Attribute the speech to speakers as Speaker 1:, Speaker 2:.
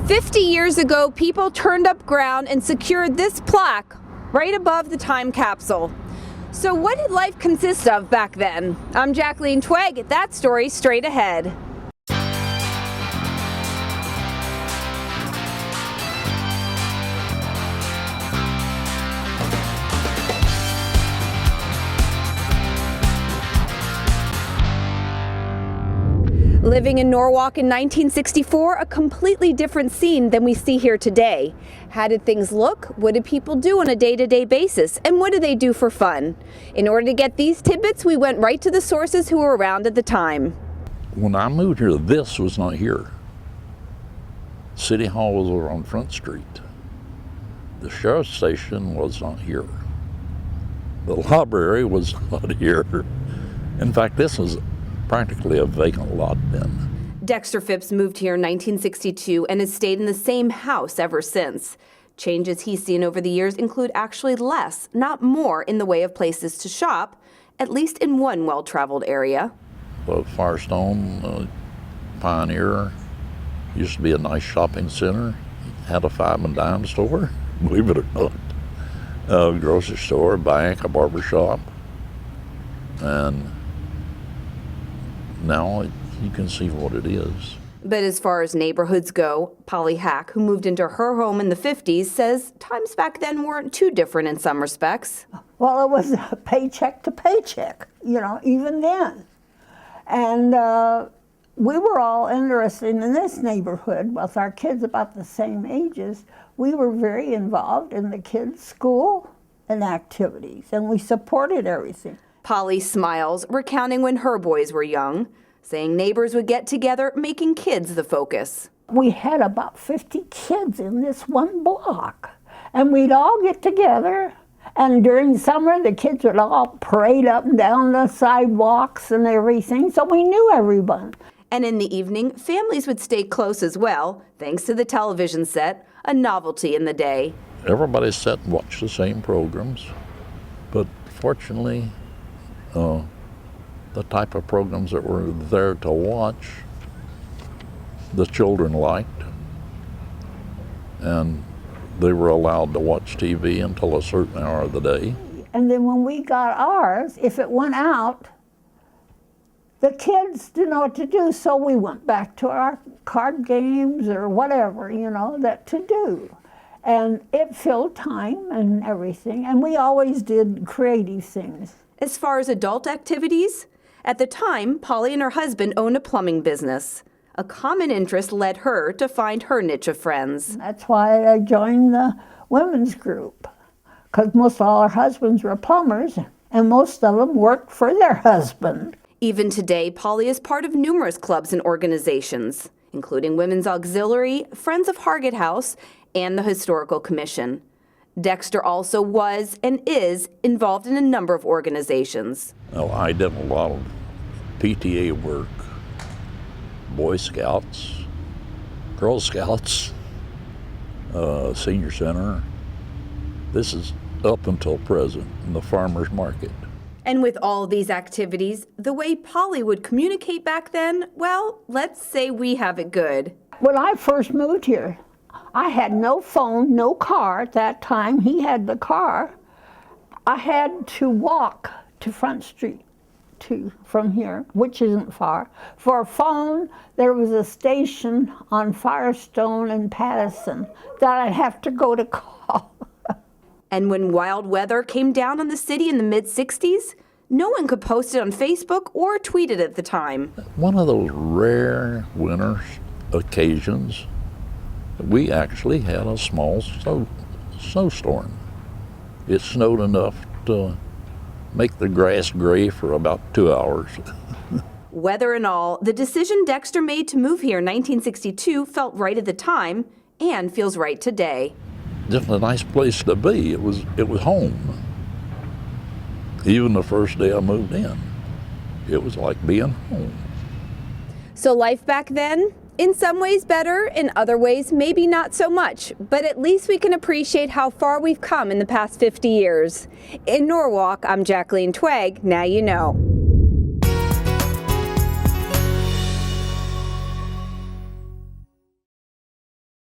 Speaker 1: 50 years ago, people turned up ground and secured this plaque right above the time capsule. So what did life consist of back then? I'm Jacqueline Twegg. That story straight ahead. Living in Norwalk in 1964, a completely different scene than we see here today. How did things look? What did people do on a day-to-day basis? And what do they do for fun? In order to get these tidbits, we went right to the sources who were around at the time.
Speaker 2: When I moved here, this was not here. City Hall was over on Front Street. The sheriff's station was not here. The library was not here. In fact, this was practically a vacant lot then.
Speaker 1: Dexter Phipps moved here in 1962 and has stayed in the same house ever since. Changes he's seen over the years include actually less, not more, in the way of places to shop, at least in one well-traveled area.
Speaker 2: Well, Firestone, Pioneer, used to be a nice shopping center. Had a 5 and dime store, believe it or not. A grocery store, a bank, a barber shop. And now you can see what it is.
Speaker 1: But as far as neighborhoods go, Polly Hack, who moved into her home in the 50s, says times back then weren't too different in some respects.
Speaker 3: Well, it was paycheck to paycheck, even then. And we were all interested in this neighborhood. With our kids about the same ages, we were very involved in the kids' school and activities, and we supported everything.
Speaker 1: Polly smiles, recounting when her boys were young, saying neighbors would get together, making kids the focus.
Speaker 3: We had about 50 kids in this one block, and we'd all get together, and during summer the kids would all parade up and down the sidewalks and everything, so we knew everyone.
Speaker 1: And in the evening, families would stay close as well, thanks to the television set, a novelty in the day.
Speaker 2: Everybody sat and watched the same programs, but fortunately, the type of programs that were there to watch, the children liked, and they were allowed to watch TV until a certain hour of the day.
Speaker 3: And then when we got ours, if it went out, the kids didn't know what to do, so we went back to our card games or whatever, that to do. And it filled time and everything, and we always did creative things.
Speaker 1: As far as adult activities, at the time, Polly and her husband owned a plumbing business. A common interest led her to find her niche of friends.
Speaker 3: That's why I joined the women's group, because most all our husbands were plumbers, and most of them worked for their husband.
Speaker 1: Even today, Polly is part of numerous clubs and organizations, including Women's Auxiliary, Friends of Hargett House, and the Historical Commission. Dexter also was and is involved in a number of organizations.
Speaker 2: Well, I did a lot of PTA work, Boy Scouts, Girl Scouts, Senior Center. This is up until present in the farmers market.
Speaker 1: And with all of these activities, the way Polly would communicate back then, well, let's say we have it good.
Speaker 3: When I first moved here, I had no phone, no car at that time. He had the car. I had to walk to Front Street from here, which isn't far. For a phone, there was a station on Firestone and Patterson that I'd have to go to call.
Speaker 1: And when wild weather came down on the city in the mid-60s, no one could post it on Facebook or tweet it at the time.
Speaker 2: One of those rare winter occasions, we actually had a small snowstorm. It snowed enough to make the grass gray for about 2 hours.
Speaker 1: Weather and all, the decision Dexter made to move here in 1962 felt right at the time and feels right today.
Speaker 2: Just a nice place to be. It was home. Even the first day I moved in, it was like being home.
Speaker 1: So life back then, in some ways better, in other ways maybe not so much, but at least we can appreciate how far we've come in the past 50 years. In Norwalk, I'm Jacqueline Twegg. Now you know.